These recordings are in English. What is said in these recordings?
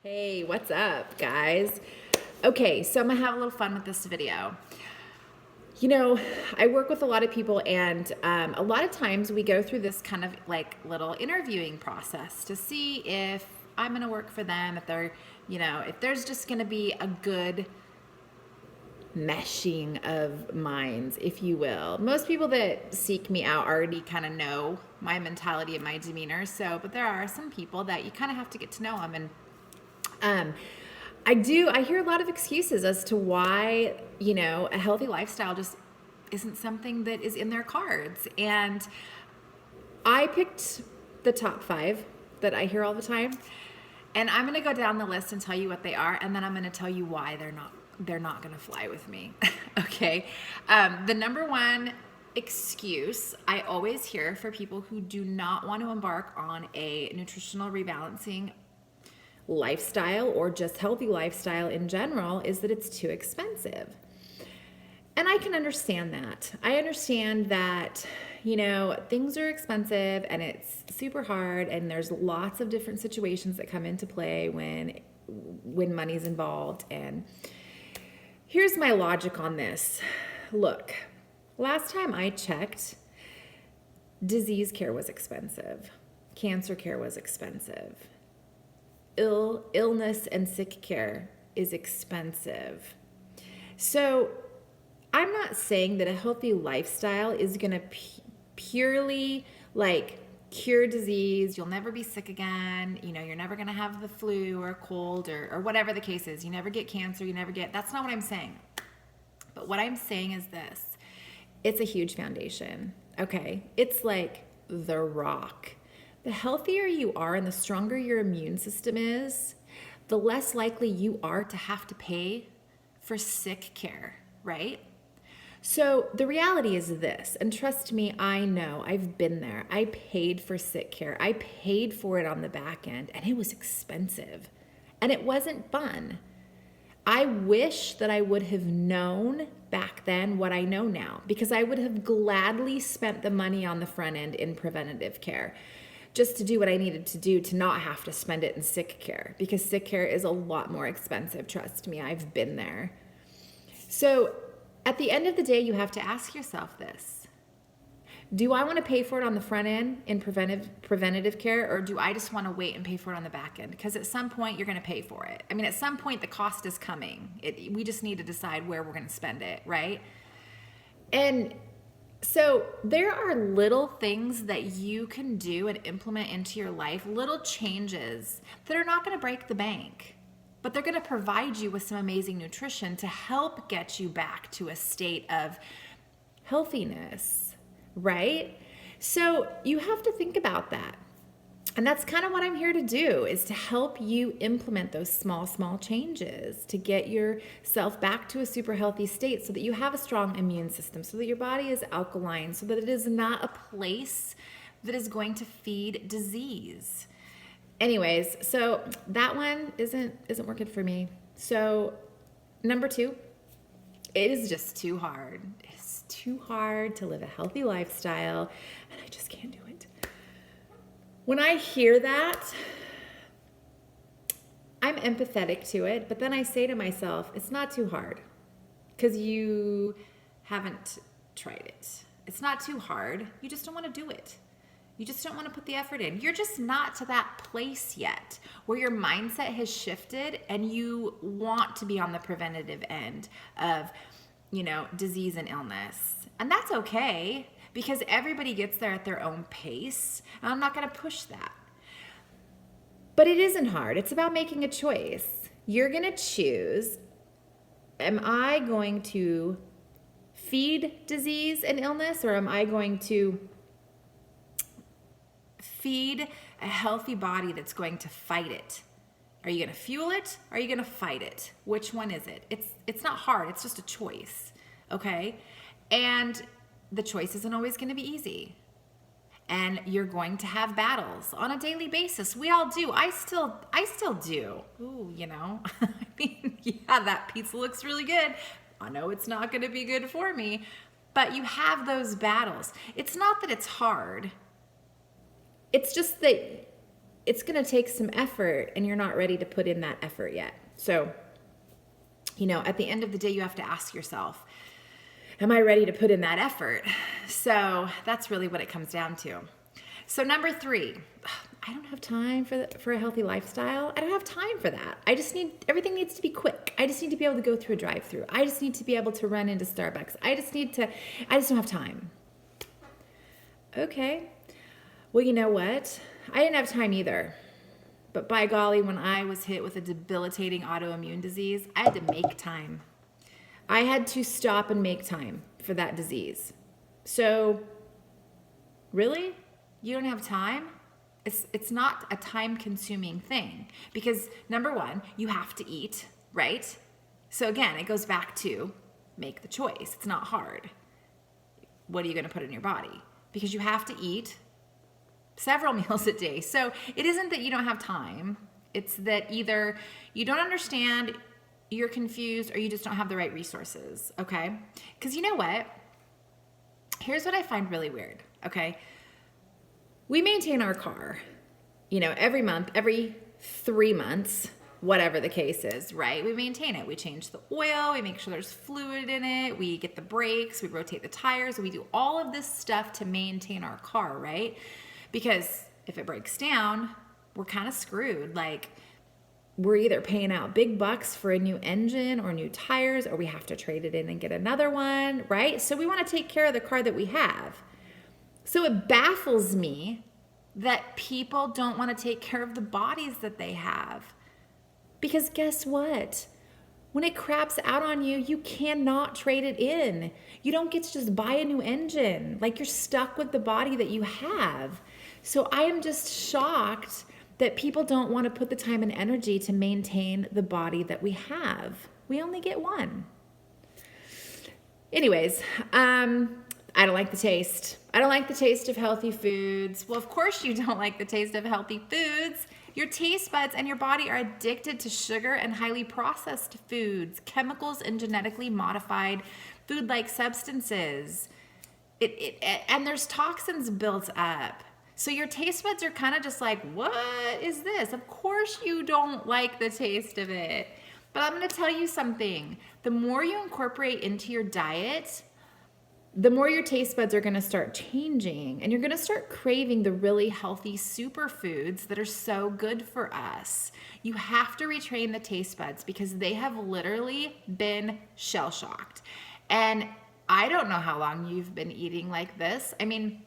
Hey, what's up, guys? Okay, so I'm gonna have a little fun with this video. You know, I work with a lot of people, and a lot of times we go through this kind of like little interviewing process to see if I'm gonna work for them, if they're, if there's just gonna be a good meshing of minds, if you will. Most people that seek me out already kind of know my mentality and my demeanor. But there are some people that you kind of have to get to know them. And I hear a lot of excuses as to why, a healthy lifestyle just isn't something that is in their cards. And I picked the top 5 that I hear all the time. And I'm going to go down the list and tell you what they are. And then I'm going to tell you why they're not going to fly with me. Okay. The number one excuse I always hear for people who do not want to embark on a nutritional rebalancing lifestyle or just healthy lifestyle in general is that it's too expensive. And I can understand that. I understand that, things are expensive and it's super hard, and there's lots of different situations that come into play when money's involved. And here's my logic on this. Look, last time I checked, disease care was expensive. Cancer care was expensive. Illness and sick care is expensive. So I'm not saying that a healthy lifestyle is going to purely cure disease. You'll never be sick again. You're never going to have the flu or a cold or whatever the case is. You never get cancer. That's not what I'm saying. But what I'm saying is this. It's a huge foundation. Okay. It's like the rock. The healthier you are and the stronger your immune system is, the less likely you are to have to pay for sick care, right? So the reality is this, and trust me, I know, I've been there. I paid for sick care. I paid for it on the back end, and it was expensive, and it wasn't fun. I wish that I would have known back then what I know now, because I would have gladly spent the money on the front end in preventative care, just to do what I needed to do to not have to spend it in sick care, because sick care is a lot more expensive. Trust me, I've been there. So at the end of the day, you have to ask yourself this. Do I want to pay for it on the front end in preventative care, or do I just want to wait and pay for it on the back end? Because at some point, you're going to pay for it. I mean, at some point, the cost is coming. We just need to decide where we're going to spend it, right? And so there are little things that you can do and implement into your life, little changes that are not going to break the bank, but they're going to provide you with some amazing nutrition to help get you back to a state of healthiness, right? So you have to think about that. And that's kind of what I'm here to do, is to help you implement those small changes to get yourself back to a super healthy state so that you have a strong immune system, so that your body is alkaline, so that it is not a place that is going to feed disease. Anyways, so that one isn't working for me. So number 2, it is just too hard. It's too hard to live a healthy lifestyle, and I just can't do it. When I hear that, I'm empathetic to it, but then I say to myself, it's not too hard because you haven't tried it. It's not too hard. You just don't want to do it. You just don't want to put the effort in. You're just not to that place yet where your mindset has shifted and you want to be on the preventative end of, disease and illness. And that's okay, because everybody gets there at their own pace. And I'm not going to push that. But it isn't hard. It's about making a choice. You're going to choose, am I going to feed disease and illness, or am I going to feed a healthy body that's going to fight it? Are you going to fuel it? Or are you going to fight it? Which one is it? It's not hard. It's just a choice. Okay? And the choice isn't always going to be easy. And you're going to have battles on a daily basis. We all do. I still do. Ooh, I mean, yeah, that pizza looks really good. I know it's not going to be good for me. But you have those battles. It's not that it's hard. It's just that it's going to take some effort, and you're not ready to put in that effort yet. So, at the end of the day, you have to ask yourself, am I ready to put in that effort? So that's really what it comes down to. So number 3, I don't have time for a healthy lifestyle. I don't have time for that. Everything needs to be quick. I just need to be able to go through a drive-through. I just need to be able to run into Starbucks. I just don't have time. Okay. Well, you know what? I didn't have time either. But by golly, when I was hit with a debilitating autoimmune disease, I had to make time. I had to stop and make time for that disease. So, really? You don't have time? It's not a time-consuming thing, because number 1, you have to eat, right? So again, it goes back to make the choice. It's not hard. What are you going to put in your body? Because you have to eat several meals a day. So it isn't that you don't have time. It's that either you don't understand, you're confused, or you just don't have the right resources, okay? Because you know what? Here's what I find really weird, okay? We maintain our car, every month, every 3 months, whatever the case is, right? We maintain it. We change the oil. We make sure there's fluid in it. We get the brakes. We rotate the tires. We do all of this stuff to maintain our car, right? Because if it breaks down, we're kind of screwed. Like, we're either paying out big bucks for a new engine or new tires, or we have to trade it in and get another one, right? So we want to take care of the car that we have. So it baffles me that people don't want to take care of the bodies that they have. Because guess what? When it craps out on you, you cannot trade it in. You don't get to just buy a new engine. Like, you're stuck with the body that you have. So I am just shocked that people don't want to put the time and energy to maintain the body that we have. We only get one. Anyways, I don't like the taste. I don't like the taste of healthy foods. Well, of course you don't like the taste of healthy foods. Your taste buds and your body are addicted to sugar and highly processed foods, chemicals, and genetically modified food-like substances. And there's toxins built up. So your taste buds are kind of just like, what is this? Of course you don't like the taste of it. But I'm going to tell you something. The more you incorporate into your diet, the more your taste buds are going to start changing, and you're going to start craving the really healthy superfoods that are so good for us. You have to retrain the taste buds because they have literally been shell-shocked. And I don't know how long you've been eating like this. I mean,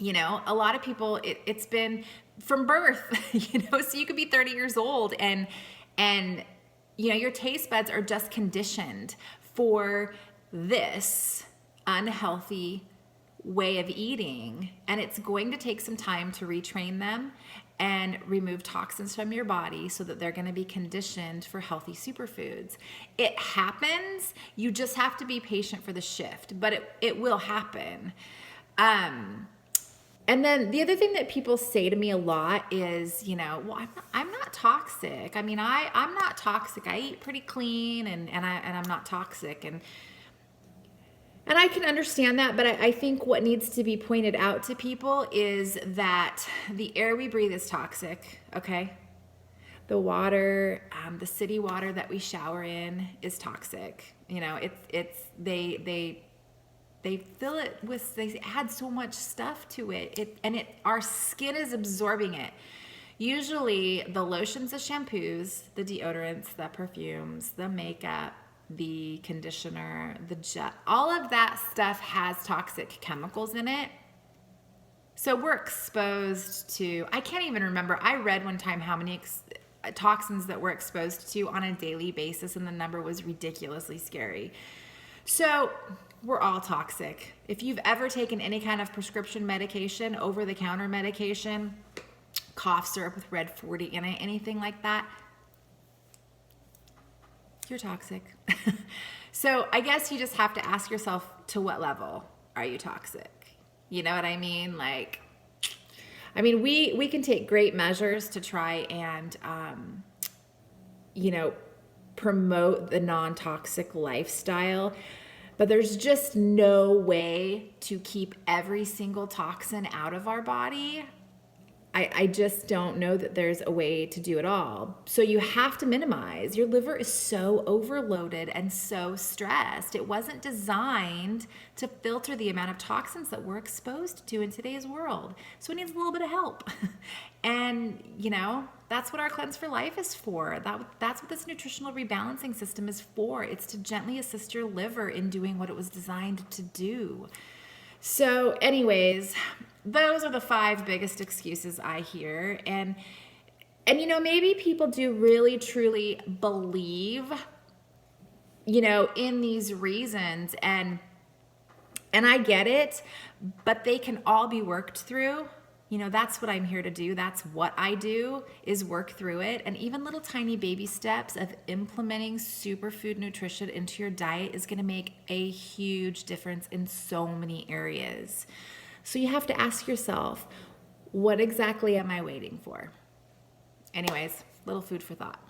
a lot of people, it's been from birth, so you could be 30 years old and your taste buds are just conditioned for this unhealthy way of eating, and it's going to take some time to retrain them and remove toxins from your body so that they're going to be conditioned for healthy superfoods. It happens. You just have to be patient for the shift, but it will happen. And then the other thing that people say to me a lot is, well, I'm not toxic. I mean, I'm not toxic. I eat pretty clean and I'm not toxic. And I can understand that, but I think what needs to be pointed out to people is that the air we breathe is toxic, okay? The water, the city water that we shower in is toxic. They fill it with, they add so much stuff to it. Our skin is absorbing it. Usually the lotions, the shampoos, the deodorants, the perfumes, the makeup, the conditioner, the gel, all of that stuff has toxic chemicals in it. So we're exposed to, I can't even remember. I read one time how many toxins that we're exposed to on a daily basis, and the number was ridiculously scary. So we're all toxic. If you've ever taken any kind of prescription medication, over-the-counter medication, cough syrup with red 40 in it, anything like that, you're toxic. So I guess you just have to ask yourself, to what level are you toxic? You know what I mean? We can take great measures to try and, promote the non-toxic lifestyle, but there's just no way to keep every single toxin out of our body I just don't know that there's a way to do it all. So you have to minimize. Your liver is so overloaded and so stressed. It wasn't designed to filter the amount of toxins that we're exposed to in today's world. So it needs a little bit of help. And, that's what our Cleanse for Life is for. That's what this nutritional rebalancing system is for. It's to gently assist your liver in doing what it was designed to do. So anyways, those are the 5 biggest excuses I hear. And maybe people do really truly believe, in these reasons, and I get it, but they can all be worked through. That's what I'm here to do. That's what I do, is work through it. And even little tiny baby steps of implementing superfood nutrition into your diet is going to make a huge difference in so many areas. So you have to ask yourself, what exactly am I waiting for? Anyways, little food for thought.